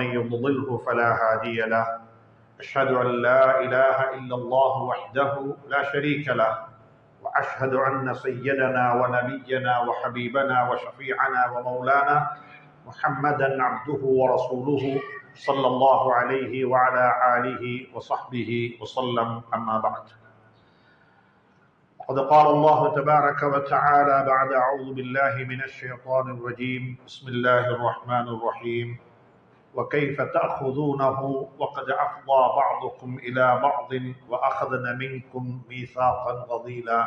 من يضلله فلا هادي له أشهد أن لا إله إلا الله وحده لا شريك له وأشهد أن سيدنا ونبينا وحبيبنا وشفيعنا ومولانا محمدا عبده ورسوله صلى الله عليه وعلى آله وصحبه وسلم أما بعد قد قال الله تبارك وتعالى بعد أعوذ بالله من الشيطان الرجيم بسم الله الرحمن الرحيم وكيف تأخذونه وقد أفضى بعضكم إلى بعض وأخذن منكم ميثاقا غليظا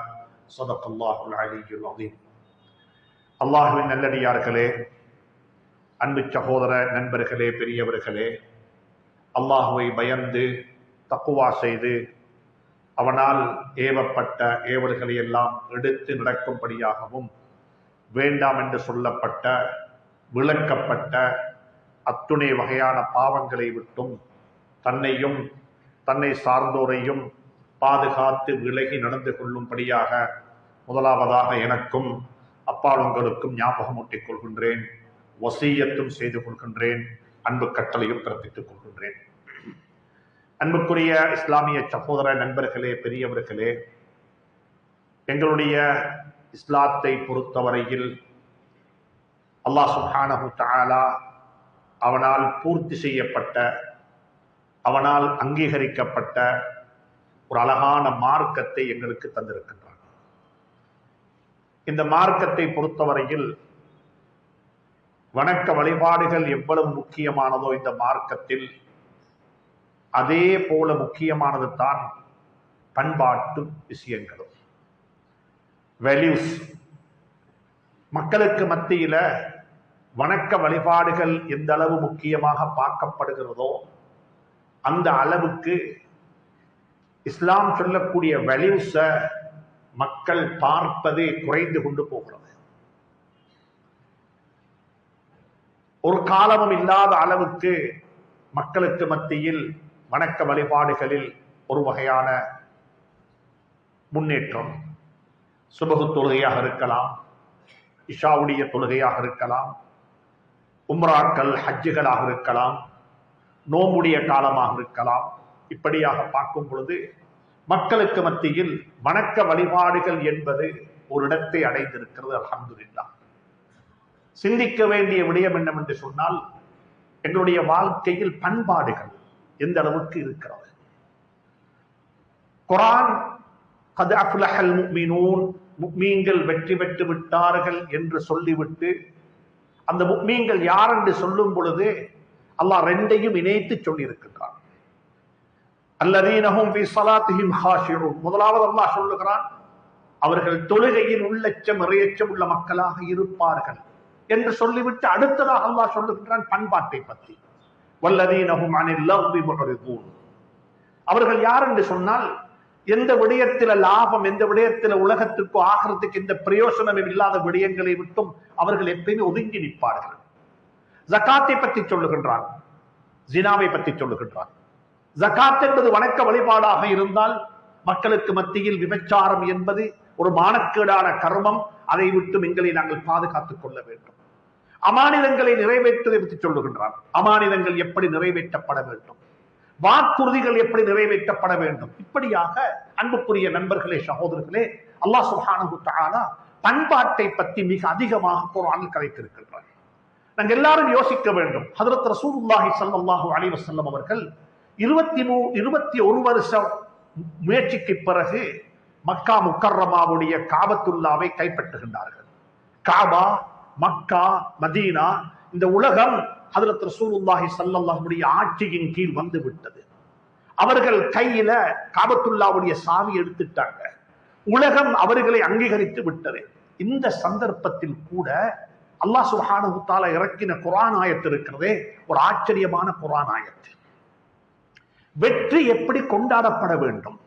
صدق الله العلي العظيم. அல்லாஹ்வின் நல்லடியார்களே, அன்பு சகோதர நண்பர்களே, பெரியவர்களே, அல்லாஹுவை பயந்து தக்குவா செய்து அவனால் ஏவப்பட்ட ஏவல்களை எல்லாம் எடுத்து நடக்கும்படியாகவும் வேண்டாம் என்று சொல்லப்பட்ட விளக்கப்பட்ட அத்துணை வகையான பாவங்களை விட்டும் தன்னையும் தன்னை சார்ந்தோரையும் பாதுகாத்து விலகி நடந்து கொள்ளும்படியாக முதலாவதாக எனக்கும் அப்பால் உங்களுக்கும் ஞாபகமூட்டிக் கொள்கின்றேன், வசியத்தும் செய்து கொள்கின்றேன், அன்பு கட்டளையும் பிறப்பித்துக் கொள்கின்றேன். அன்புக்குரிய இஸ்லாமிய சகோதர நண்பர்களே, பெரியவர்களே, எங்களுடைய இஸ்லாத்தை பொறுத்தவரையில் அல்லாஹ் சுப்ஹானஹு தஆலா அவனால் பூர்த்தி செய்யப்பட்ட, அவனால் அங்கீகரிக்கப்பட்ட ஒரு அழகான மார்க்கத்தை எங்களுக்கு தந்திருக்கின்றார். இந்த மார்க்கத்தை பொறுத்தவரையில் வணக்க வழிபாடுகள் எவ்வளவு முக்கியமானதோ இந்த மார்க்கத்தில் அதே போல முக்கியமானது தான் பண்பாட்டு விஷயங்களும், வேல்யூஸ். மக்களுக்கு மத்தியில வணக்க வழிபாடுகள் எந்த அளவு முக்கியமாக பார்க்கப்படுகிறதோ அந்த அளவுக்கு இஸ்லாம் சொல்லக்கூடிய வேல்யூஸை மக்கள் பார்ப்பதே குறைந்து கொண்டு போகிறது. ஒரு காலமும் இல்லாத அளவுக்கு மக்களுக்கு மத்தியில் வணக்க வழிபாடுகளில் ஒரு வகையான முன்னேற்றம். சுபஹு தொழுகையாக இருக்கலாம், இஷாவுடைய தொழுகையாக இருக்கலாம், உம்ராக்கள் ஹஜ்ஜுகளாக இருக்கலாம், நோம்புடைய காலமாக இருக்கலாம். இப்படியாக பார்க்கும் பொழுது மக்களுக்கு மத்தியில் வணக்க வழிபாடுகள் என்பது ஒரு இடத்தை அடைந்திருக்கிறது. அல்ஹம்துலில்லாஹ். சிந்திக்க வேண்டிய விடயம் என்னவென்று சொன்னால், எங்களுடைய வாழ்க்கையில் பண்பாடுகள் எந்த அளவுக்கு இருக்கிறது. குர்ஆன் கத் அஃப்லஹல் முஃமினூன், முஃமின்கள் வெற்றி பெற்று விட்டார்கள் என்று சொல்லிவிட்டு அந்த முஃமின்கள் யார் என்று சொல்லும் பொழுது அல்லாஹ் ரெண்டையும் இணைத்து சொல்லி இருக்கின்றான். அல்லதீனஹும் ஃபீ ஸலாத்திஹிம் ஹாஷிஊன். முதலாவது அல்லாஹ் சொல்லுகிறான், அவர்கள் தொழுகையில் உள்ளச்சம் இறையச்சம் உள்ள மக்களாக இருப்பார்கள் என்று சொல்லிவிட்டு அடுத்ததாக அல்லாஹ் சொல்லுகின்றான் பண்பாட்டை பற்றி. வல்லதீனஹும் அனில் லக்வி முஅரிதூன். அவர்கள் யார் என்று சொன்னால், எந்த விடயத்தில லாபம், எந்த விடயத்தில உலகத்திற்கோ ஆகிறதுக்கு எந்த பிரயோசனம் இல்லாத விடயங்களை விட்டும் அவர்கள் எப்பயுமே ஒதுங்கி நிற்பார்கள். ஜகாத்தை பற்றி சொல்லுகின்றான், ஜினாவை பற்றி சொல்லுகின்றான். ஜகாத் என்பது வணக்க வழிபாடாக இருந்தால் மக்களுக்கு மத்தியில் விபச்சாரம் என்பது ஒரு மானக்கேடான கர்மம். அதை விட்டு எங்களை நாங்கள் பாதுகாத்துக் கொள்ள வேண்டும். அமானிதங்களை நிறைவேற்றுவதை பற்றி சொல்லுகின்றான். அமானிதங்கள் எப்படி நிறைவேற்றப்பட வேண்டும், வாக்குறுதிகள் எப்படி நிறைவேற்றப்பட வேண்டும். இப்படியாக அன்புக்குரிய நண்பர்களே, சகோதரர்களே, அல்லாஹ் சுப்ஹானஹு தஆலா பண்பாட்டை பற்றி மிக அதிகமாக குர்ஆனில் கதைத்திருக்கின்றார். நாங்கள் எல்லாரும் யோசிக்க வேண்டும். ஹஜ்ரத் ரசூலுல்லாஹி ஸல்லல்லாஹு அலைஹி வஸல்லம் அவர்கள் 21 வருஷ முயற்சிக்கு பிறகு மக்கா முக்கர்ரமாவுடைய காபத்துல்லாவை கைப்பற்றுகின்றார்கள். காபா, மக்கா, மதீனா, இந்த உலகம் ஹஜ்ரத் ரசூலுல்லாஹி ஸல்லல்லாஹு அலைஹி ஆட்சியின் கீழ் வந்து விட்டது. அவர்கள் கையில காபத்துல்லாவுடைய சாவி எடுத்துட்டாங்க. உலகம் அவர்களை அங்கீகரித்து விட்டது. இந்த சந்தர்ப்பத்தில் கூட அல்லாஹ் சுப்ஹானஹு தஆலா இறக்கின குர்ஆன் ஆயத்து இருக்கிறதே, ஒரு ஆச்சரியமான குர்ஆன் ஆயத்து. வெற்றி எப்படி கொண்டாடப்பட வேண்டும்,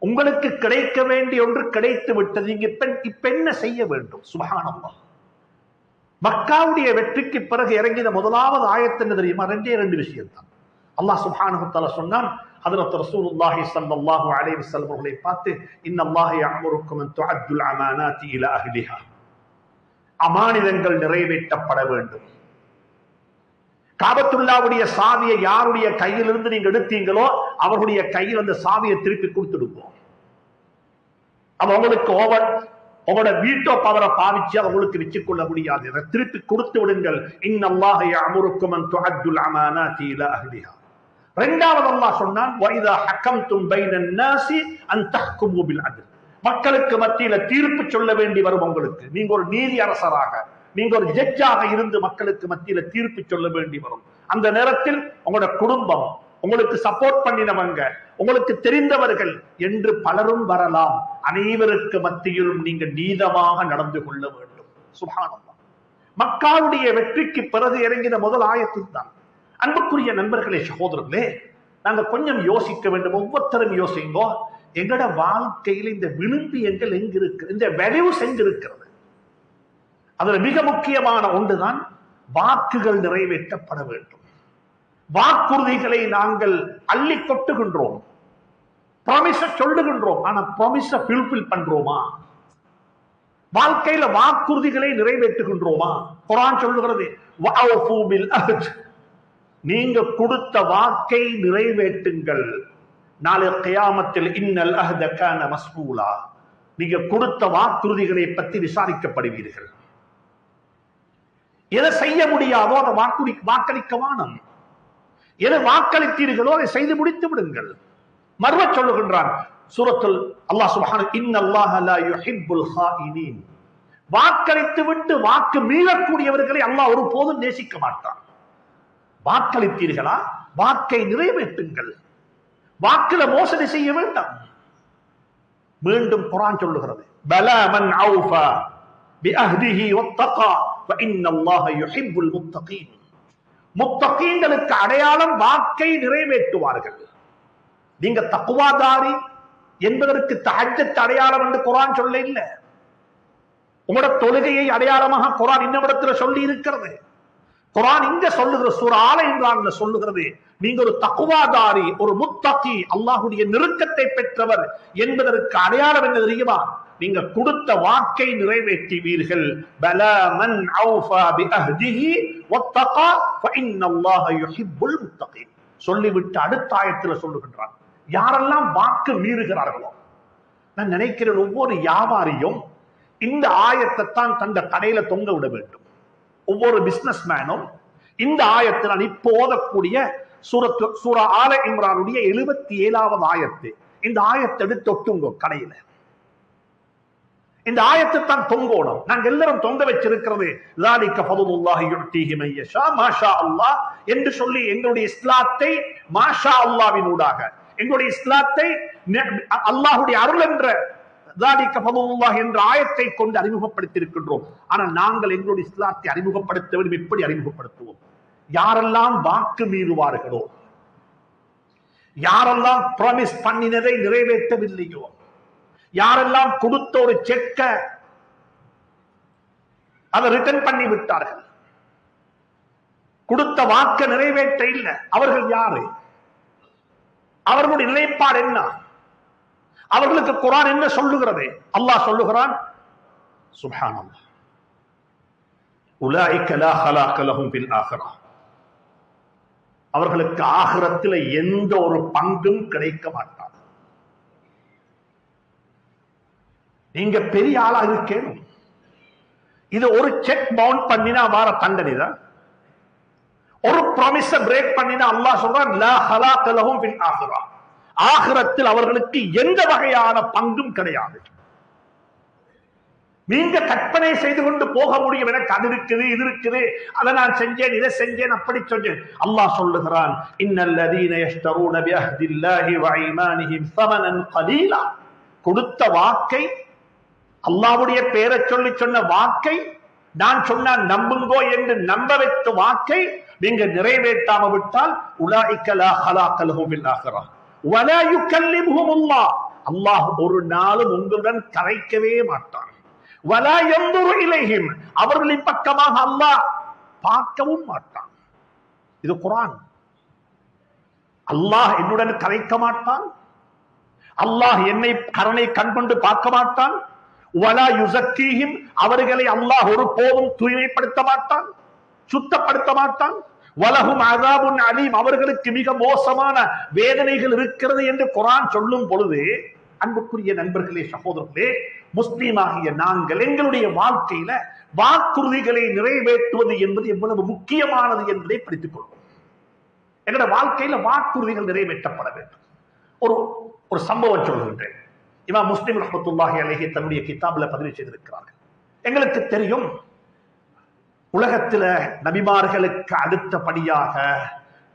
உங்களுக்கு கிடைக்க வேண்டிய ஒன்று கிடைத்து விட்டது, நீங்க இப்ப என்ன செய்ய வேண்டும்? சுப்ஹானல்லாஹ். மக்காவுடைய வெற்றிக்கு பிறகு இறங்கின முதலாவது ஆயத்து என்ன தெரியுமா? ரெண்டு விஷயம் தான். அல்லாஹ் சுப்ஹானஹு வ தஆலா சொன்னான், ஹஜ்ரத் ரசூலுல்லாஹி ஸல்லல்லாஹு அலைஹி வஸல்லம் அவர்களை பார்த்து, இன்னல்லாஹ யஅமுருக்கும் அன் துஅத்துல் அமானாத்தி இலா அஹ்லிஹா. அமானிதங்கள் நிறைவேற்றப்பட வேண்டும். காபத்துல்லாவுடைய சாவியை யாருடைய கையிலிருந்து நீங்க எடுத்தீங்களோ அவருடைய கையில் அந்த சாவியை திருப்பி கொடுத்துடுவோம். அவங்களுக்கு உங்களோட வீட்டோ பவரை பாவிச்சு அவங்களுக்கு வச்சுக் கொள்ள முடியாது. திருப்பி கொடுத்து விடுங்கள். இன்னல்லாஹ யஅமுருக்கும் அன் துஅத்துல் அமானாத்தி இலா அஹ்லிஹா. இரண்டாவது அல்லாஹ் சொன்னான், வைதா ஹக்கம்தும் பைனன் நாஸி அன் தஹ்குமு பில் அத்ல். மக்களுக்கு மத்தியில தீர்ப்பு சொல்ல வேண்டி வரும் உங்களுக்கு. நீங்க ஒரு நீதி அரசராக, நீங்க ஒரு ஜட்ஜாக இருந்து மக்களுக்கு மத்தியில தீர்ப்பு சொல்ல வேண்டி வரும். அந்த நேரத்தில் உங்களோட குடும்பம், உங்களுக்கு சப்போர்ட் பண்ணினவங்க, உங்களுக்கு தெரிந்தவர்கள் என்று பலரும் வரலாம். அனைவருக்கு மத்தியிலும் நீங்க நீதமாக நடந்து கொள்ள வேண்டும். சுப்ஹானல்லாஹ். மக்காவுடைய வெற்றிக்கு பிறகு இறங்கின முதல் ஆயத்தில் தான். அன்புக்குரிய நண்பர்களே, சகோதரர்களே, நாங்க கொஞ்சம் யோசிக்க வேண்டும். ஒவ்வொருத்தரும் யோசிங்கோ, எங்கட வாழ்க்கையில் இந்த விழும்பியங்கள் எங்க இருக்கு, இந்த வேல்யூஸ் எங்க இருக்கிறது? அதுல மிக முக்கியமான ஒன்றுதான் வாக்குகள் நிறைவேற்றப்பட வேண்டும். வாக்குறுதிகளை நாங்கள் அள்ளி கொட்டுகின்றோம், ப்ராமிஸ சொல்லுகின்றோம், ஆனா ப்ராமிஸ ஃபுல்ஃபில் பண்றோமா? வாழ்க்கையில வாக்குறுதிகளை நிறைவேற்றுகின்றோமா? குர்ஆன் சொல்லுகிறது, வஅஃபு பில் அஹ்த். நீங்க கொடுத்த வாக்கை நிறைவேற்றுங்கள். நாளை கியாமத்தில் இன்னல் அஹ்த கான மஸ்ஊலா. நீங்க கொடுத்த வாக்குறுதிகளை பற்றி விசாரிக்கப்படுவீர்கள். எதை செய்ய முடியாதோ அதை வாக்களிக்க வானம். எதை வாக்களித்தீர்களோ அதை செய்து முடித்து விடுங்கள். மறுவ சொல்லுகின்றான் சூரத்துல் அல்லாஹ் சுப்ஹானஹு, இன்னல்லாஹ லா யுஹிப்புல் ஹாயினீன். வாக்களித்து விட்டு வாக்கு மீறக்கூடியவர்களை அல்லாஹ் ஒருபோதும் நேசிக்க மாட்டான். வாக்களித்தீர்களா, வாக்கை நிறைவேற்றுங்கள். வாக்குல மோசடி செய்ய வேண்டாம். மீண்டும் குர்ஆன் சொல்லுகிறது, பலா மன் அவுஃபா பிஅஹ்திஹி வத்தகா ஃபஇன்னல்லாஹ யுஹிப்புல் முத்தகீன். முத்தகீன்களுக்கு அடையாளம் வாக்கை நிறைவேற்றுவார்கள். நீங்க தக்வாதாரி என்பதற்கு தஹஜ்ஜத் அடையாளம் என்று குர்ஆன் சொல்ல இல்ல. உங்களோட தொழுகையை அடையாளமாக குர்ஆன் இன்னவிடத்துல சொல்லி இருக்கிறது. குர்ஆன் இங்க சொல்லுகிற சூரா ஆல இம்ரான்ல சொல்லுகிறது, நீங்க ஒரு தக்வாதாரி, ஒரு முத்தகி, அல்லாஹ்வுடைய நெருக்கத்தை பெற்றவர் என்பதற்கு அடையாளம் என்ன தெரியுமா? நீங்க கொடுத்த வாக்கை நிறைவேற்றுவீர்கள். பலா மன் அவுஃபா பிஅஹ்திஹி வத்தகா ஃபஇன்னல்லாஹ யுஹிப்புல் முத்தகீன். சொல்லிவிட்டு அடுத்த ஆயத்துல சொல்லுகின்றான், யாரெல்லாம் வாக்கு மீறுகிறார்களோ. நான் நினைக்கிறேன் ஒவ்வொரு வியாபாரியும் இந்த ஆயத்தை தான் தந்த கடையில தொங்க விட வேண்டும். ஒவ்வொரு பிசினஸ் மேனும் இந்த ஆயத்தை, நான் இப்போ ஓதக்கூடிய சூரா ஆல இம்ரானுடைய 77வது ஆயத்து, இந்த ஆயத்தை எடுத்து தொட்டுங்க கடையில. இந்த ஆயத்தை தான் தொங்கோணும். நாங்க எல்லாரும் தொங்க வச்சிருக்கிறது ஸாலிக ஃபதுலுல்லாஹி யுஅதீஹி மன் யஷா மாஷா அல்லாஹ் என்று சொல்லி எங்களுடைய இஸ்லாத்தை மாஷா அல்லாஹ்வின் ஊடாக, எங்களுடைய இஸ்லாத்தை அல்லாஹ்வுடைய அருள் என்ற ஸாலிக ஃபதுலுல்லாஹ் என்ற ஆயத்தை கொண்டு அறிமுகப்படுத்தி இருக்கின்றோம். ஆனால் நாங்கள் எங்களுடைய இஸ்லாத்தை அறிமுகப்படுத்த வேண்டும். எப்படி அறிமுகப்படுத்துவோம்? யாரெல்லாம் வாக்கு மீறுவார்களோ, யாரெல்லாம் ப்ராமிஸ் பண்ணினதை நிறைவேற்றவில்லையோ, யாரெல்லாம் கொடுத்த ஒரு செக்க அதை ரிட்டர்ன் பண்ணி விட்டார்கள், கொடுத்த வாக்கு நிறைவேற்ற இல்லை, அவர்கள் யாரு? அவர்களுடைய நிலைப்பாடு என்ன? அவர்களுக்கு குர்ஆன் என்ன சொல்லுகிறது? அல்லாஹ் சொல்லுகிறான், சுப்ஹானல்லாஹ், உலாயிக லா ஹலாக லஹும் ஃபில் ஆখিরাহ. அவர்களுக்கு ஆகிரத்தில் எந்த ஒரு பங்கும் கிடைக்க மாட்டாது. நீங்க பெரிய ஆளா இருக்கணும், இது ஒரு செக் பவுண்ட் பண்ணினா வார தண்டனை தான். ஒரு ப்ராமிஸ பிரேக் பண்ணினா அல்லாஹ் சொல்றான், லா ஹலாக லஹும் ஃபில் ஆখিরাহ. ஆகிரத்தில் அவர்களுக்கு எந்த வகையான பங்கும் கிடையாது. நீங்க கற்பனை செய்து கொண்டு போக முடியும், எனக்கு அது இருக்குது, இது இருக்குது, அதை நான் செஞ்சேன், இதை செஞ்சேன், அப்படி சொன்னேன். அல்லாஹ் சொல்லுகிறான், இன்னல்லதீன யஷ்தரூன பிஅஹ்தில்லாஹி வ ஈமானிஹிம் ஸமனன் கலீலா. கொடுத்த வாக்கை, அல்லாஹ்வுடைய பேரை சொல்லி சொன்ன வாக்கை, நான் சொன்ன நம்புங்கோ என்று நம்ப வைத்த வாக்கை நீங்க நிறைவேற்றாம விட்டால், உலாயிக லா ஹலாக லஹும் ஃபில் ஆখিরাহ வலா யுகல்லிமுஹுமுல்லாஹ். அல்லாஹ் ஒரு நாளும் உங்களுடன் கரைக்கவே மாட்டான். வலா யன்துரு இலைஹிம், அவர்களின் பக்கமாக அல்லாஹ் பார்க்கவும் மாட்டான். இது குர்ஆன். அல்லாஹ் என்னுடன் கரைக்க மாட்டான், அல்லாஹ் என்னை கருணை கண்கொண்டு பார்க்க மாட்டான். வலா யுஸக்கீஹிம், அவர்களை அல்லாஹ் ஒருபோதும் தூய்மைப்படுத்த மாட்டான், சுத்தப்படுத்த மாட்டான். வலஹும் அஸாபுன் அலீம், அவர்களுக்கு மிக மோசமான வேதனைகள் இருக்கிறது என்று குர்ஆன் சொல்லும் பொழுது, அன்புக்குரிய நண்பர்களே, சகோதரர்களே, முஸ்லீமாகிய நாங்கள் எங்களுடைய வாழ்க்கையில வாக்குறுதிகளை நிறைவேற்றுவது என்பது எவ்வளவு முக்கியமானது என்பதை படித்துக் கொள்வோம். எங்களுடைய வாழ்க்கையில வாக்குறுதிகள் நிறைவேற்றப்பட வேண்டும். ஒரு சம்பவம் சொல்கின்றேன். இமாம் முஸ்லிம் ரஹ்மத்துல்லாஹி அலைஹி தன்னுடைய கிதாபில் பதிவு செய்திருக்கிறார்கள். எங்களுக்கு தெரியும், உலகத்தில நபிமார்களுக்கு அடுத்தபடியாக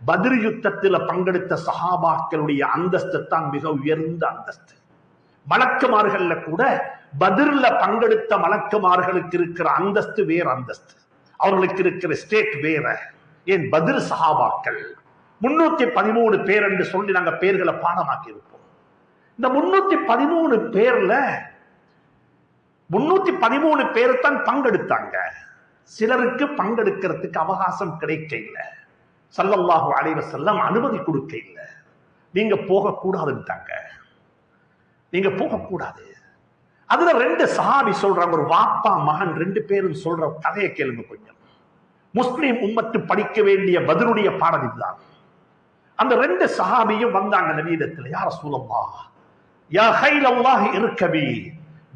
பத்ர் யுத்தத்தில் பங்கெடுத்த சஹாபாக்களுடைய அந்தஸ்து தான் மிக உயர்ந்த அந்தஸ்து. மலக்குமார்கள்ல கூட பத்ர்ல பங்கெடுத்த மலக்குமார்களுக்கு இருக்கிற அந்தஸ்து வேற அந்தஸ்து, அவர்களுக்கு இருக்கிற ஸ்டேட் வேற. ஏன் பத்ர் சஹாபாக்கள் 313 பேர் என்று சொல்லி நாங்க பேர்களை பாடமாக்கி இருப்போம். இந்த 313 பேர்ல 313 பேர் தான் பங்கெடுத்தாங்க. சிலருக்கு பங்கெடுக்கிறதுக்கு அவகாசம் கிடைக்க இல்லை. ஸல்லல்லாஹு அலைஹி வஸல்லம் அனுமதி கொடுக்க இல்லை. நீங்க போகக்கூடாதுட்டாங்க, நீங்க போகக்கூடாது. அதுல 2 சஹாபி சொல்றாங்க, ஒரு வாப்பா மகன் 2 பேரும் சொல்ற கதையை கேளுங்க கொஞ்சம். முஸ்லிம் உம்மத்து படிக்க வேண்டிய பத்ருடைய பாடம் இதுதான். அந்த 2 சஹாபியும் வந்தாங்க நபியிடத்துல, யா ரசூலல்லாஹ், யா ஹைலல்லாஹி இர்கபி,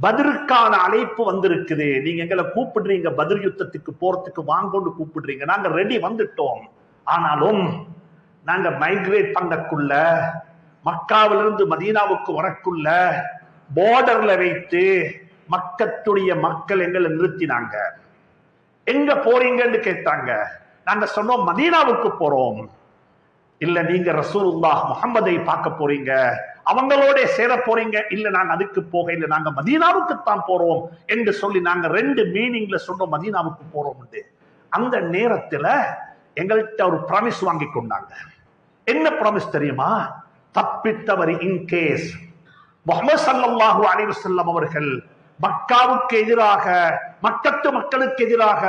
பத்ருக்கான அழைப்பு வந்திருக்குது, நீங்க எங்களை கூப்பிடுறீங்க, பத்ர் யுத்தத்துக்கு போறதுக்கு வாங்கொண்டு கூப்பிடுறீங்க, நாங்க ரெடி வந்துட்டோம். ஆனாலும் நாங்க மைக்ரேட் பண்ணக்குள்ள, மக்காவிலிருந்து மதீனாவுக்கு வரக்குள்ள பார்டர்ல வைத்து மக்கத்துடைய மக்கள் எங்களை நிறுத்தினாங்க. எங்க போறீங்கன்னு கேட்டாங்க. நாங்க சொன்னோம் மதீனாவுக்கு போறோம். இல்ல நீங்க ரசூலுல்லாஹ் முஹம்மதை பார்க்க போறீங்க, அவங்களோட சேர போறீங்க. இல்ல நாங்க அதுக்கு போக இல்லை, நாங்க மதீனாவுக்கு தான் போறோம் என்று சொல்லி நாங்க 2 மீனிங்ல சொன்னோம் மதீனாவுக்கு போறோம். அந்த நேரத்துல எங்கள்கிட்ட ஒரு ப்ராமிஸ் வாங்கி கொண்டாங்க. என்ன ப்ராமிஸ் தெரியுமா? தப்பித்தவர் இன்கேஸ் முஹம்மது ஸல்லல்லாஹு அலைஹி வஸல்லம் அவர்கள் மக்காவுக்கு எதிராக, மக்கத்து மக்களுக்கு எதிராக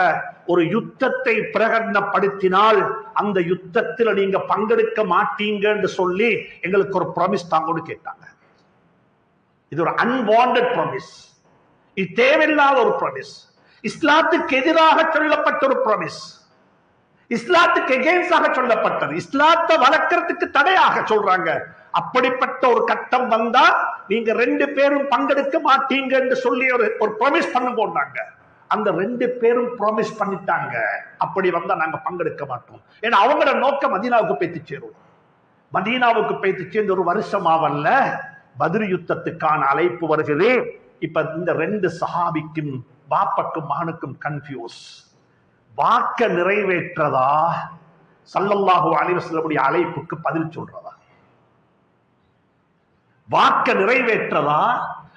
ஒரு யுத்தத்தை பிரகடனப்படுத்தினால் அந்த யுத்தத்தில் நீங்க பங்கெடுக்க மாட்டீங்க என்று சொல்லி எங்களுக்கு ஒரு ப்ராமிஸ் தாங்கன்னு கேட்டாங்க. இது ஒரு அன்வாண்டட் ப்ராமிஸ், இது தேவையில்லாத ஒரு ப்ராமிஸ், இஸ்லாத்துக்கு எதிராக சொல்லப்பட்ட ஒரு ப்ராமிஸ், இஸ்லாத்துக்கு எகெயின்ஸ்டாக சொல்லப்பட்டது, இஸ்லாத்தை வளர்க்கறதுக்கு தடையாக சொல்றாங்க. அப்படிப்பட்ட ஒரு கட்டம் வந்தா நீங்க 2 பேரும் பங்கெடுக்க மாட்டீங்க என்று சொல்லி ஒரு ப்ராமிஸ் பண்ண போனாங்க. அந்த 2 பேரும் ப்ராமிஸ் பண்ணிட்டாங்க, அப்படி வந்தா நாங்க பங்கெடுக்க மாட்டோம். ஏன்னா அவங்களோட நோக்கம் மதீனாவுக்கு போய்த்து சேரும். மதீனாவுக்கு போய்த்து சேர்ந்து ஒரு வருஷமாவல்ல, பத்ர் யுத்தத்துக்கான அழைப்பு வருகிறது. இப்ப இந்த 2 சஹாபிக்கும் பாப்பக்கும் மகனுக்கும் கன்ஃபியூஸ். வாக்க நிறைவேற்றதா ஸல்லல்லாஹு அலைஹி வஸல்லம் அழைப்புக்கு பதில் சொல்றதா? வாக்க நிறைவேற்றதா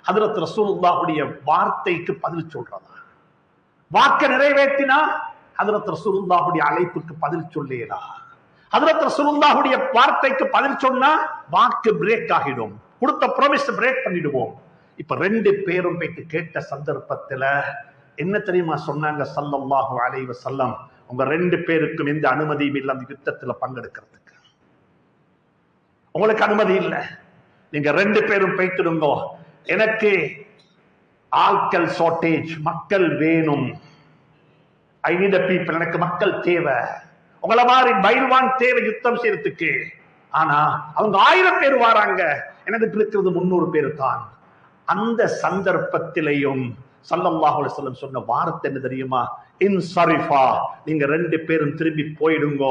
ஹஜ்ரத் ரசூலுல்லாஹுடைய வார்த்தைக்கு பதில் சொல்றதா? வாக்க நிறைவேற்றினா ஹஜ்ரத் ரசூலுல்லாஹுடைய அழைப்புக்கு பதில் சொல்லேதா? ஹஜ்ரத் ரசூலுல்லாஹுடைய வார்த்தைக்கு பதில் சொன்னா வாக்கு பிரேக் ஆகிடும், கொடுத்த ப்ராமிஸ் பிரேக் பண்ணிடுவோம். இப்ப 2 பேரும் போயிட்டு கேட்ட சந்தர்ப்பத்துல என்ன தெரியுமா சொன்னாங்க? ஸல்லல்லாஹு அலைஹி வஸல்லம், உங்க 2 பேருக்கும் எந்த அனுமதியும் இல்லை அந்த யுத்தத்துல பங்கெடுக்கிறதுக்கு. உங்களுக்கு அனுமதி இல்லை, நீங்க 2 பேரும் போய்த்துடுங்க. எனக்கு ஆட்கள் ஷார்டேஜ், மக்கள் வேணும், ஐ நீட் a people, எனக்கு மக்கள் தேவை, உங்களை மாதிரி பைல்வான் தேவை யுத்தம் செய்யறதுக்கு. ஆனா அவங்க 1000 பேர் வராங்க, எனக்கு இருக்கிறது 300 பேர் தான். அந்த சந்தர்ப்பத்திலையும் ஸல்லல்லாஹு அலைஹி வஸல்லம் சொன்ன வார்த்தை என்ன தெரியுமா? இன்சரிஃபா, நீங்க 2 பேரும் திரும்பி போயிடுங்க,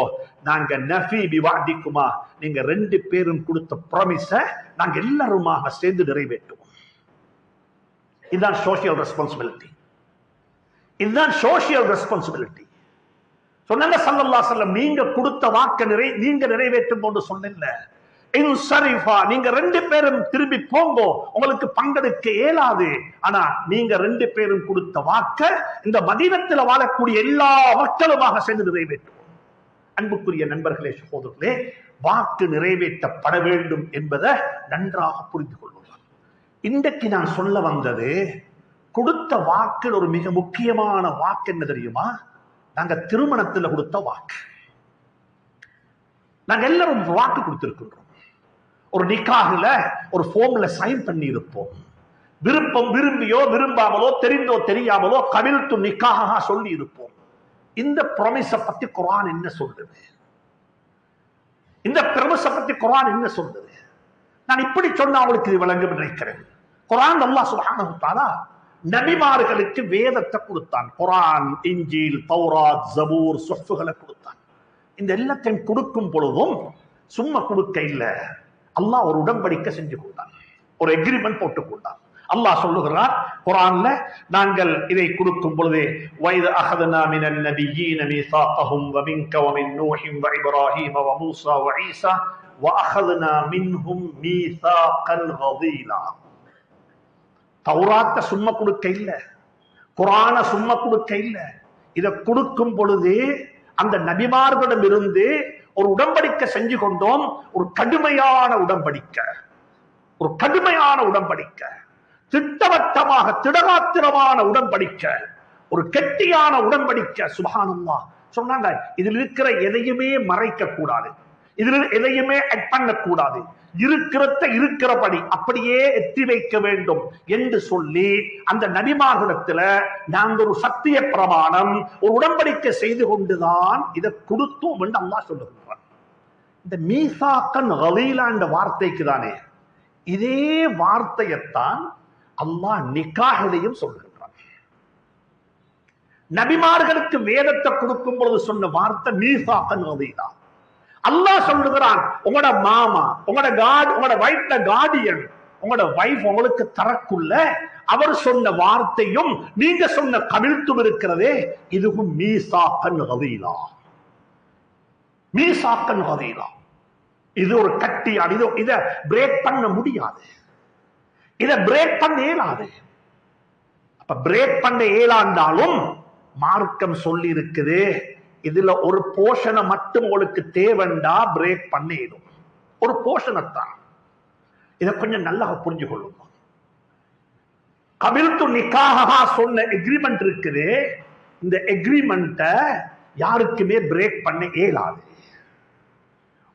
நாங்க நஃபி பிவாதிக்குமா, நீங்க 2 பேரும் கொடுத்த ப்ராமிஸ நாங்க எல்லாருமாக சேர்ந்து நிறைவேற்றுவோம். இதுதான் சோஷியல் ரெஸ்பான்சிபிலிட்டி, இதுதான் சோஷியல் ரெஸ்பான்சிபிலிட்டி. சொன்னாங்க ஸல்லல்லாஹு அலைஹி வஸல்லம், நீங்க கொடுத்த வாக்க நீங்க நிறைவேற்றும் போது சொன்னீங்க இன்சரிஃபா, நீங்க 2 பேரும் திரும்பி போங்க, உங்களுக்கு பங்கெடுக்க இயலாது. ஆனா நீங்க 2 பேரும் கொடுத்த வாக்க இந்த மதீனத்தில் வாழக்கூடிய எல்லா மக்களுமாக சேர்ந்து நிறைவேற்றுவோம். அன்புக்குரிய நண்பர்களே, சகோதரர்களே, வாக்கு நிறைவேற்றப்பட வேண்டும் என்பதை நன்றாக புரிந்து கொள்வோம். இன்றைக்கு நான் சொல்ல வந்தது, கொடுத்த வாக்கு ஒரு மிக முக்கியமான வாக்கு என்ன தெரியுமா? நாங்க திருமணத்தில் கொடுத்த வாக்கு. நாங்க எல்லாரும் வாக்கு கொடுத்திருக்கின்றோம். ஒரு நிக்காஹ்ல ஒரு ஃபார்ம்ல சைன் பண்ணி இருப்போம். விருப்பம் விரும்பியோ விரும்பாமலோ தெரிந்தோ தெரியாமலோ கபில்து நிக்காஹா சொல்லி இருப்போம். இந்த ப்ராமிஸை பத்தி குர்ஆன் என்ன சொல்றது? இந்த பிரமிஸை பத்தி குர்ஆன் என்ன சொல்றது? நான் இப்படி சொன்னா அவளுக்கு இது விளங்கும் நினைக்கிறேன். குர்ஆன் அல்லாஹ் சுப்ஹானஹு வ தஆலா நபிமார்களுக்கு வேதத்தை கொடுத்தான். குர்ஆன், இன்ஜீல், தௌராத், ஜபூர், சுஹ்ஃபுகளை கொடுத்தான். இந்த எல்லாத்தையும் கொடுக்கும் பொழுதும் சும்மா கொடுக்க இல்ல, அல்லாஹ் ஒரு உடன்படிக்கை செஞ்சு கொண்டான், ஒரு எக்ரிமெண்ட் போட்டுக் கொண்டான். அல்லாஹ் சொல்லுகிறார் குர்ஆன்ல, நாங்கள் இதை கொடுக்கும் பொழுது வைத அஹதனா மினன் நபிய்யீன மீசாகஹும் வ மின்க வ மின் நூஹின் வ இப்ராஹீம வ மூஸா வ ஈஸா வ அஹதனா மின்ஹும் மீசாகன் கலீலா. தௌராத்த சும்மா கொடுக்க இல்ல, குர்ஆன சும்மா கொடுக்க இல்ல. இதை கொடுக்கும் பொழுது அந்த நபிமார்களிடம் இருந்து ஒரு உடன்படிக்கை செஞ்சு கொண்டோம். ஒரு கடுமையான உடன்படிக்கை, ஒரு கடுமையான உடன்படிக்கை, திட்டவட்டமாக திடகாத்திரமான உடன்படிக்கை, ஒரு கெட்டியான உடன்படிக்கை. சுப்ஹானல்லாஹ் சொன்னாங்க, இதில் இருக்கிற எதையுமே மறைக்க கூடாது, இதில் எதையுமே ஆட் பண்ணக்கூடாது, இருக்கிறத இருக்கிறபடி அப்படியே எத்தி வைக்க வேண்டும் என்று சொல்லி அந்த நபிமார்களிடத்துல நாங்கள் ஒரு சத்திய பிரமாணம், ஒரு உடன்படிக்கை செய்து கொண்டுதான் இதை கொடுத்தோம் என்று அல்லாஹ் சொல்லுகிறார். இந்த மீசாக்கன் கலீலா என்ற வார்த்தைக்கு தானே இதே வார்த்தையைத்தான் அல்லாஹ் நிக்காஹிலையும் சொல்லுகிறார். நபிமார்களுக்கு வேதத்தை கொடுக்கும் பொழுது சொன்ன வார்த்தை மீசாக்கன் கலீலா. அல்லாஹ் சொல்லுகிறான், உங்களோட மாமா, உங்களோட வைஃப்ல கார்டியன், உங்களோட வைஃப் உங்களுக்கு தரக்குள்ள அவர் சொன்ன வார்த்தையும் நீங்க சொன்ன கவிழ்த்தும் இருக்கிறதே, இதுவும் மீசாக்கன் கலீலா. மீசாக்கன் கலீலா இது ஒரு கட்டியான். இதை பிரேக் பண்ண முடியாது, இதை பிரேக் பண்ண இயலாது. அப்ப பிரேக் பண்ண இயலாண்டாலும் மார்க்கம் சொல்லி இருக்குது, இதுல ஒரு போஷனை மட்டும் உங்களுக்கு தேவைண்டா பிரேக் பண்ணிடும், ஒரு போஷனைத்தான். இதை கொஞ்சம் நல்லா புரிஞ்சு கொள்ளுங்க. கபில்து நிக்காஹா சொன்ன எக்ரிமெண்ட் இருக்குது, இந்த எக்ரிமெண்ட்டை யாருக்குமே பிரேக் பண்ண இயலாது.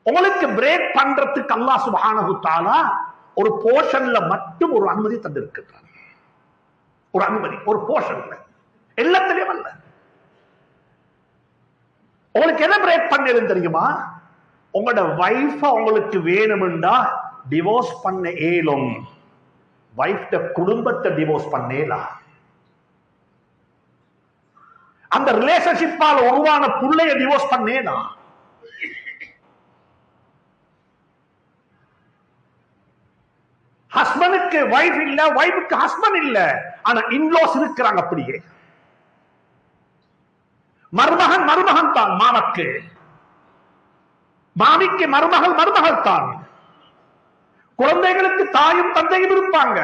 உங்களுக்கு பிரேக் பண்றதுக்கு அல்லாஹ் சுப்ஹானஹு வ தஆலா ஒரு போர்ஷன்ல மட்டும் ஒரு அனுமதி தந்திருக்கிறார். ஒரு அனுமதி, ஒரு போர்ஷன்ல, எல்லாத்திலையும் அல்ல. உங்களுக்கு என்ன பிரேக் பண்ணது தெரியுமா? உங்களோட வைஃப உங்களுக்கு வேணும்னா டிவோர்ஸ் பண்ண ஏலும், வைஃப்ட குடும்பத்தை டிவோர்ஸ் பண்ணேலாம். அந்த ரிலேஷன்ஷிப்பால் உருவான புள்ளைய டிவோர்ஸ் பண்ணேலாம். ஹஸ்பண்டுக்கு வைஃப் இல்ல, வைஃபுக்கு ஹஸ்பண்ட் இல்ல, ஆனா இன்லாஸ் இருக்கிறாங்க. அப்படியே மருமகன் மருமகன் தான் மாமக்கு, மாமிக்கு மருமகள் மருமகள் தான், குழந்தைகளுக்கு தாயும் தந்தையும் இருப்பாங்க.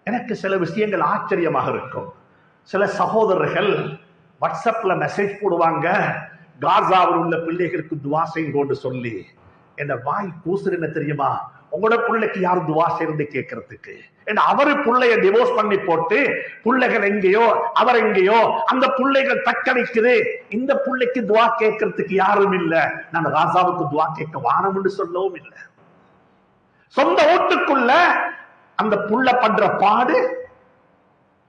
எனக்கு சில விஷயங்கள் ஆச்சரியமாக இருக்கும். சில சகோதரர்கள் வாட்ஸ்அப்ல மெசேஜ் போடுவாங்க, காசாவில் உள்ள பிள்ளைகளுக்கு துவா செய்யுங்கன்னு சொல்லி. என்ன வாய் கூசுறு என்ன தெரியுமா? உங்களோட பிள்ளைக்கு யார் துவா செய்யறது கேட்கறதுக்கு? அவரு பிள்ளைய டிவோர்ஸ் பண்ணி போட்டு பிள்ளைகள் எங்கேயோ அவர் எங்கேயோ, அந்த பிள்ளைகள் தக்கணிக்குது. இந்த பிள்ளைக்கு துவா கேட்கறதுக்கு யாரும் இல்ல. நான் ராசாவுக்கு துவா கேட்க வானம்னு சொல்லவும் இல்லை. சொந்த வீட்டுக்குள்ள அந்த புள்ள பண்ற பாடு,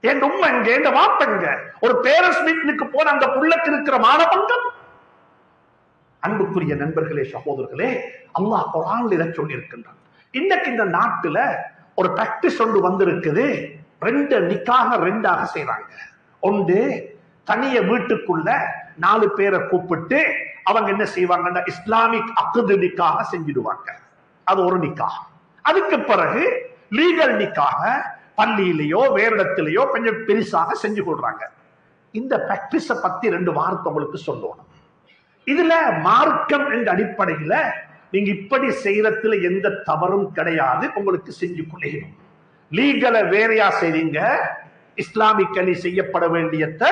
என் உண்மை எங்க, என் வாப்பங்க, ஒரு பேரண்ட்ஸ் மீட்டிங்க்கு போன அந்த புள்ளைக்கு இருக்கிற மானபங்கம். அன்புக்குரிய நண்பர்களே, சகோதரர்களே, அல்லாஹ் குர்ஆன்ல இதை சொல்லி இருக்கின்றான். இன்னைக்கு இந்த நாட்டுல ஒரு பிராக்டிஸ் ஒன்று வந்திருக்குது. ரெண்டு நிக்காக ரெண்டாக செய்றாங்க. ஒன்று தனிய வீட்டுக்குள்ள 4 பேரை கூப்பிட்டு அவங்க என்ன செய்வாங்கன்னா இஸ்லாமிக் அக்து நிக்காக செஞ்சிடுவாங்க. அது ஒரு நிக்காக. அதுக்கு பிறகு லீகல் நிக்காக பள்ளியிலேயோ வேற இடத்திலேயோ கொஞ்சம் பெருசாக செஞ்சு கொள்றாங்க. இந்த பிராக்டிஸ பத்தி 2 வார்த்தை உங்களுக்கு சொல்லணும். இதுல மார்க்கம் என்ற அடிப்படையில நீங்க இப்படி செய்யறதுல எந்த தவறும் கிடையாது, உங்களுக்கு செஞ்சு கொள்ளணும். லீகலை வேறையா செய்றீங்க, இஸ்லாமிக்கலி செய்யப்பட வேண்டியத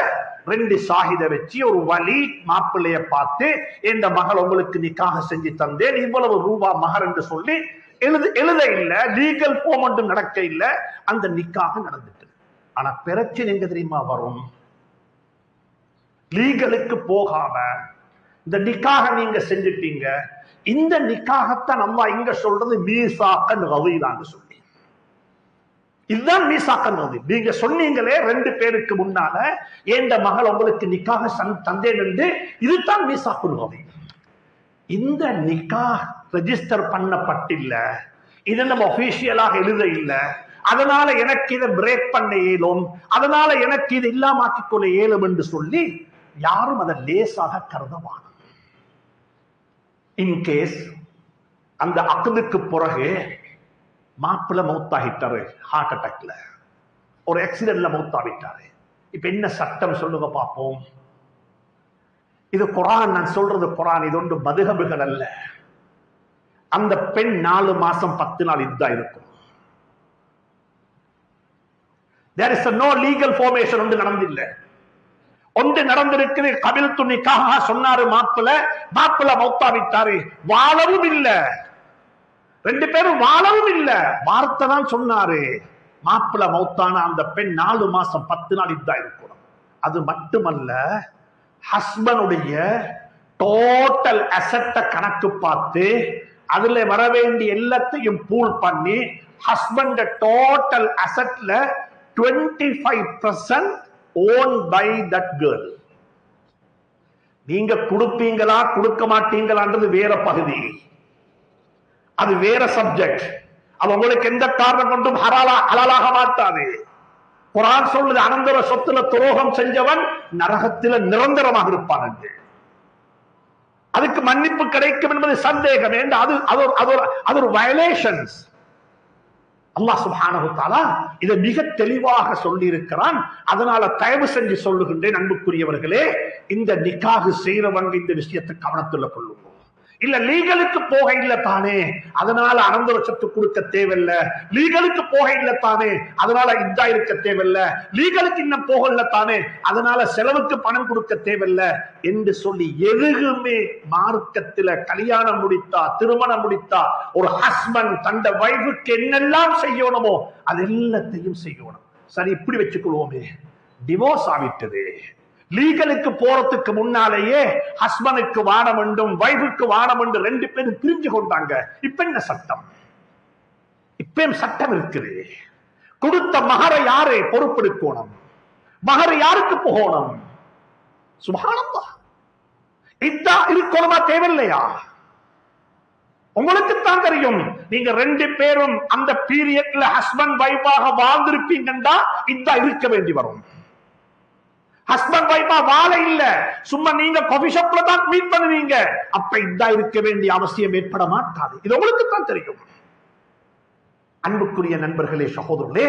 2 சாஹித வச்சு ஒரு வலி மாப்பிள்ளைய பார்த்து இந்த மகள் உங்களுக்கு நிக்காக செஞ்சு தந்தேன், இவ்வளவு ரூபா மகர் என்று சொல்லி எழுத இல்ல, லீகல் ஃபார்ம் ஒன்று நடக்க இல்ல, அந்த நிக்காக நடந்துட்டு. ஆனா பிரச்சனை எங்க தெரியுமா வரும்? லீகலுக்கு போகாம இந்த நிக்காக நீங்க செஞ்சுட்டீங்க. இந்த நிக்காகத்தான் நம்ம இங்க சொல்றது மீசாக்கன் கலீலான்னு சொல்லி. இதுதான் மீசாக்கன் கலீல். நீங்க சொன்னீங்களே 2 பேருக்கு முன்னால ஏண்ட மகள் உங்களுக்கு நிக்காக தந்தேன் என்று, இதுதான் மீசாக்கன் கலீல். இந்த நிக்கா ரெஜிஸ்டர் பண்ணப்பட்டில்ல, இதை நம்ம ஒபிஷியலாக எழுத இல்லை, அதனால எனக்கு இதை பிரேக் பண்ண இயலும், அதனால எனக்கு இது இல்லாமக்கிக் கொள்ள இயலும் என்று சொல்லி யாரும் அதை லேசாக கருதவான. இன்கேஸ் அந்த அக்குதுக்கு பிறகு மாப்பிள்ள மௌத்தாகிட்டாரு, ஹார்ட் அட்டாக்ல ஒரு ஆக்சிடென்ட்ல மௌத்தாகிட்டாரு. இப்ப என்ன சட்டம் சொல்லுங்க பார்ப்போம். இது குரான், நான் சொல்றது குரான், இது ஒன்று மதுஹபுகள் அல்ல. அந்த பெண் 4 மாசம் 10 நாள் இதா இருக்கும். There is no legal formation. ஒன்று நடந்தில்லை, ஒன்று நடந்திருக்குது. கபில் துணிக்காக சொன்னாரு மாப்பிள்ள மௌத்தாவிட்டாரு, வாழவும் இல்ல, 2 பேரும் வாழவும் இல்ல, வார்த்தை தான் சொன்னாரு. மாப்பிள்ள மௌத்தான அந்த பெண் 4 மாசம் 10 நாள் இதா இருக்கணும். அது மட்டுமல்ல, ஹஸ்பண்டுடைய டோட்டல் அசெட்டை கணக்கு பார்த்து அதுல வர வேண்டிய எல்லாத்தையும் பூல் பண்ணி husband total அசெட்ல 25% owned by that girl. நீங்க கொடுப்பீங்களா கொடுக்க மாட்டீங்களான்றது வேற பகுதி, அது வேற சப்ஜெக்ட். அது உங்களுக்கு எந்த காரணம் கொண்டும் ஹலாலாக மாட்டாது. குர்ஆன் சொல்லுது, அனந்தர சொத்துல துரோகம் செஞ்சவன் நரகத்தில நிரந்தரமாக இருப்பான் என்று. அதுக்கு மன்னிப்பு கிடைக்கும் என்பது சந்தேகம். அது ஒரு வயலேஷன்ஸ். அல்லாஹ் சுப்ஹானஹு வ தஆலா இதை மிக தெளிவாக சொல்லி இருக்கிறான். அதனால தயவு செஞ்சு சொல்லுகின்றேன், அன்புக்குரியவர்களே, இந்த நிக்காஹ் செய்யறவங்க இந்த விஷயத்தை கவனத்துல கொள்ளுங்க. இல்ல லீகலுக்கு போக இல்ல தானே, அதனால அனந்தர சொத்து கொடுக்க தேவையில்லை, லீகலுக்கு போக இல்ல தானே, அதனால இதா இருக்க தேவையில்லை, லீகலுக்கு இன்னும் போக இல்ல தானே, அதனால செலவுக்கு பணம் கொடுக்க தேவையில்லை என்று சொல்லி எதுவுமே மார்க்கத்துல கல்யாணம் முடித்தா, திருமணம் முடித்தா ஒரு ஹஸ்பண்ட் தந்த வைஃபுக்கு என்னெல்லாம் செய்யணுமோ அது எல்லாத்தையும் செய்யணும். சரி, இப்படி வச்சுக்கொள்வோமே, டிவோர்ஸ் ஆகிட்டது, லீகலுக்கு போறதுக்கு முன்னாலேயே ஹஸ்பண்டுக்கு வானம் வேண்டும், வைஃபுக்கு வானம் என்று 2 பேரும் பிரிஞ்சு கொண்டாங்க. இப்ப என்ன சட்டம்? இப்பயும் சட்டம் இருக்குது. கொடுத்த மகரை யாரு பொறுப்பெடுக்கணும்? மகர் யாருக்கு போகணும்? சுப்ஹானல்லாஹ். இதா இருக்கணுமா தேவையில்லையா? உங்களுக்கு தான் தெரியும். நீங்க 2 பேரும் அந்த பீரியட்ல ஹஸ்பண்ட் வைஃபாக வாழ்ந்திருப்பீங்கன்னா இதா இருக்க வேண்டி வரும். ஹஸ்பண்ட் வைஃபா வாழ இல்ல, சும்மா நீங்க காபி ஷாப்ல தான் மீட் பண்ணுவீங்க, அப்ப இதா இருக்க வேண்டிய அவசியம் ஏற்பட மாட்டாது. இது உங்களுக்கு தான் தெரியும். அன்புக்குரிய நண்பர்களே, சகோதரர்களே,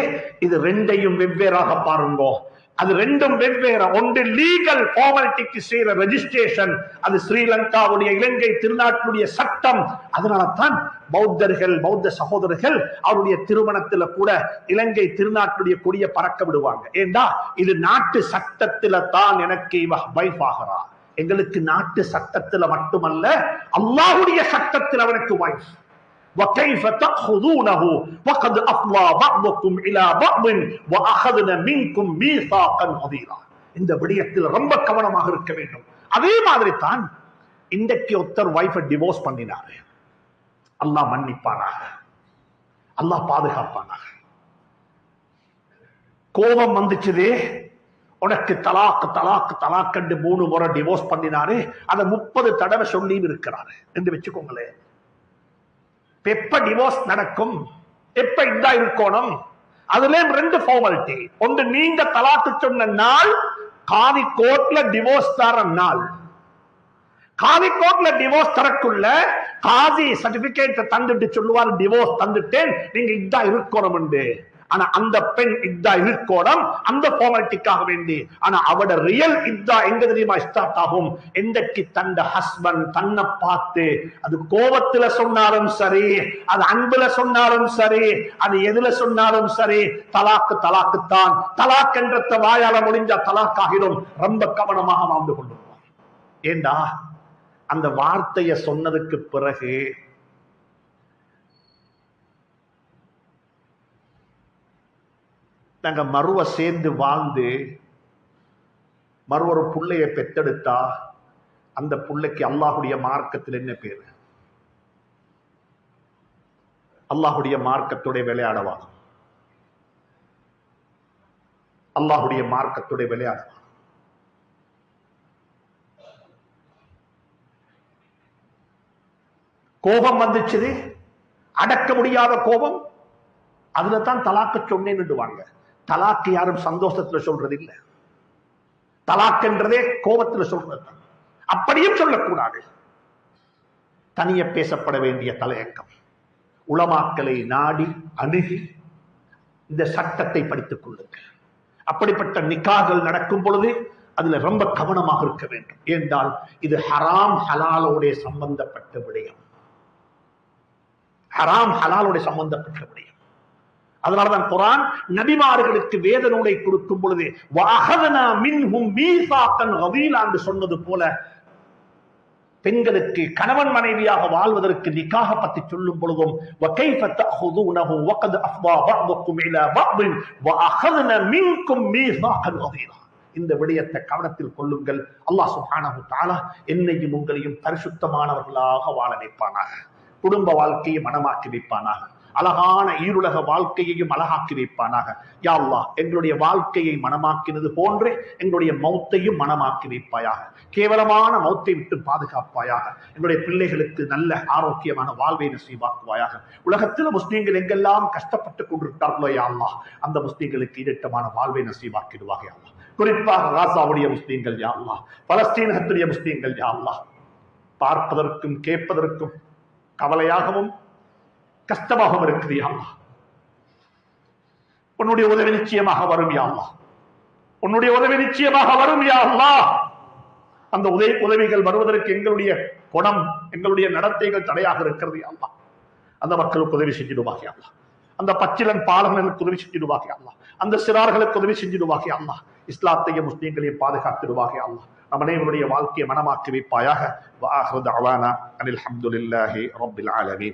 இது 2ஐயும் வெவ்வேறாக பாருங்க. அது 2ம் வெவ்வேறு. ஒன்று லீகல் ஃபார்மாலிட்டிக்கு செய்யற ரெஜிஸ்ட்ரேஷன், அது ஸ்ரீலங்காவுடைய இலங்கை திருநாட்டுடைய சட்டம். அதனால தான் பௌத்தர்கள், பௌத்த சகோதரர்கள் அவருடைய திருமணத்துல கூட இலங்கை திருநாட்டுடைய கொடிய பறக்க விடுவாங்க. ஏண்டா இது நாட்டு சட்டத்துல தான் எனக்கு இவ வைஃப் ஆகிறா. எங்களுக்கு நாட்டு சட்டத்துல மட்டுமல்ல, அல்லாஹ்வுடைய சட்டத்தில் அவனுக்கு வைஃப். وَكَيْفَ تَأْخُذُونَهُ وَقَدْ أَفْضَى بَعْضُكُمْ إِلَى بَعْضٍ وَأَخَذْنَ مِنْكُمْ مِيثَاقًا غَلِيظًا. இந்த விடயத்தில் ரொம்ப கவனமாக இருக்க வேண்டும். அதே மாதிரி தான் இன்றைக்கு ஒருத்தர் வைஃபை டிவோர்ஸ் பண்ணினாரு, அல்லாஹ் மன்னிப்பானாக, அல்லாஹ் பாதுகாப்பானாக. கோபம் வந்துச்சுது, உனக்கு தலாக் தலாக் தலாக் என்று 3 முறை டிவோர்ஸ் பண்ணினாரு. அதை 30 தடவை சொல்லி இருக்கிறாரு என்று வச்சுக்கோங்களேன். எப்ப டிவோர்ஸ் நடக்கும், எப்ப இதா இருக்கணும், அதுல 2 ஃபார்மாலிட்டி. ஒன்று, நீங்க தலாக்கு சொன்ன நாள், காதி கோர்ட்ல டிவோர்ஸ் தர நாள். காதி கோர்ட்ல டிவோர்ஸ் தரக்குள்ள காதி சர்டிபிகேட் தந்துட்டு சொல்லுவார், டிவோர்ஸ் தந்துட்டேன், நீங்க இதா இருக்கணும் என்று. ஆனா அந்த பெண் இதா இருக்கணும் அந்த ஃபார்மாலிட்டிக்காக வேண்டி. ஆனா அவட ரியல் இதா எங்க தெரியுமா ஸ்டார்ட் ஆகும்? எந்தக்கு தந்த ஹஸ்பண்ட் தன்னை பார்த்து, அது கோபத்துல சொன்னாலும் சரி, அது அன்புல சொன்னாலும் சரி, அது எதுல சொன்னாலும் சரி, தலாக்கு தலாக்குத்தான். தலாக் என்ற வாயால முடிஞ்சா தலாக் ஆகிடும். ரொம்ப கவனமாக வாழ்ந்து கொள்ளுவோம். ஏண்டா அந்த வார்த்தையை சொன்னதுக்கு பிறகு நாங்க மறுவ சேர்ந்து வாழ்ந்து மறுவொரு புள்ளைய பெத்தெடுத்தா அந்த புள்ளைக்கு அல்லாஹுடைய மார்க்கத்தில் என்ன பேரு? அல்லாஹுடைய மார்க்கத்துடைய விளையாடவான், அல்லாஹுடைய மார்க்கத்துடைய விளையாடவான். கோபம் வந்துச்சு, அடக்க முடியாத கோபம், அதுல தான் தலாக்க சொன்னேன்னுடுவாங்க. தலாக்கு யாரும் சந்தோஷத்துல சொல்றது இல்லை. தலாக் என்றதே கோபத்துல சொல்றது. அப்படியும் சொல்லக்கூடாது. தனிய பேசப்பட வேண்டிய தலையங்கம். உலமாக்களை நாடி அணுகி இந்த சட்டத்தை படித்துக் கொள்ளுங்கள். அப்படிப்பட்ட நிக்காகள் நடக்கும் பொழுது அதுல ரொம்ப கவனமாக இருக்க வேண்டும். ஏனென்றால் இது ஹராம் ஹலாலோட சம்பந்தப்பட்ட விடயம். ஹராம் ஹலாலோட சம்பந்தப்பட்ட விடயம். அதனாலதான் குர்ஆன் நபிமார்களுக்கு வேத நூலை கொடுக்கும் பொழுது வஅஹதனா மின்ஹும் மீசாகன் கலீலா என்று சொன்னது போல பெண்களுக்கு கணவன் மனைவியாக வாழ்வதற்கு நிக்காஹ பற்றி சொல்லும் பொழுதும் வகைஃப தஅஹுதுனஹு வகத் அஃபா பஅதுக்கும் இலா பஅத் வஅஹதனா மின்கும் மீசாகன் கலீலா. இந்த விடயத்தை கவனத்தில் கொள்ளுங்கள். அல்லாஹ் சுப்ஹானஹு வ தஆலா என்னையும் உங்களையும் பரிசுத்தமானவர்களாக வாழ வைப்பானாக. குடும்ப வாழ்க்கையை மனமாக்கி வைப்பானாக. அழகான ஈருலக வாழ்க்கையையும் அழகாக்கி வைப்பானாக. யா அல்லாஹ், எங்களுடைய வாழ்க்கையை மனமாக்கினது போன்று எங்களுடைய மௌத்தையும் மனமாக்கி வைப்பாயாக. கேவலமான மௌத்தை விட்டு பாதுகாப்பாயாக. எங்களுடைய பிள்ளைகளுக்கு நல்ல ஆரோக்கியமான வாழ்வை நசீபாக்குவாயாக. உலகத்தில் முஸ்லீம்கள் எங்கெல்லாம் கஷ்டப்பட்டுக் கொண்டிருக்கிறார்களோ யா அல்லாஹ், அந்த முஸ்லீம்களுக்கு ஈடட்டமான வாழ்வை நசீபாக்கிடுவாக யா அல்லாஹ். குறிப்பாக காசாவுடைய முஸ்லீம்கள் யா அல்லாஹ், பலஸ்தீனத்துடைய முஸ்லீம்கள் யா அல்லாஹ், பார்ப்பதற்கும் கேட்பதற்கும் கவலையாகவும் கஷ்டமாகவும் இருக்குது யா அல்லாஹ். உன்னுடைய உதவி நிச்சயமாக வரும் யா அல்லாஹ். உன்னுடைய உதவி நிச்சயமாக வரும் யா அல்லாஹ். அந்த உதவிகள் வருவதற்கு எங்களுடைய குணம், எங்களுடைய நடத்தைகள் தடையாக இருக்கிறது யா அல்லாஹ். அந்த மக்களுக்கு உதவி செஞ்சிடுவாக யா அல்லாஹ். அந்த பச்சிலன் பாலகர்களுக்கு உதவி செஞ்சிடுவாக யா அல்லாஹ். அந்த சிறார்களுக்கு உதவி செஞ்சிடுவாக யா அல்லாஹ். இஸ்லாத்தையும் முஸ்லீம்களையும் பாதுகாத்திடுவாக யா அல்லாஹ். நம் அனைவருடைய வாழ்க்கையை மனமாக்கி வைப்பாயாக. வஆஹிரு தஅவானா அனில் ஹம்துலில்லாஹி ரப்பில் ஆலமீன்.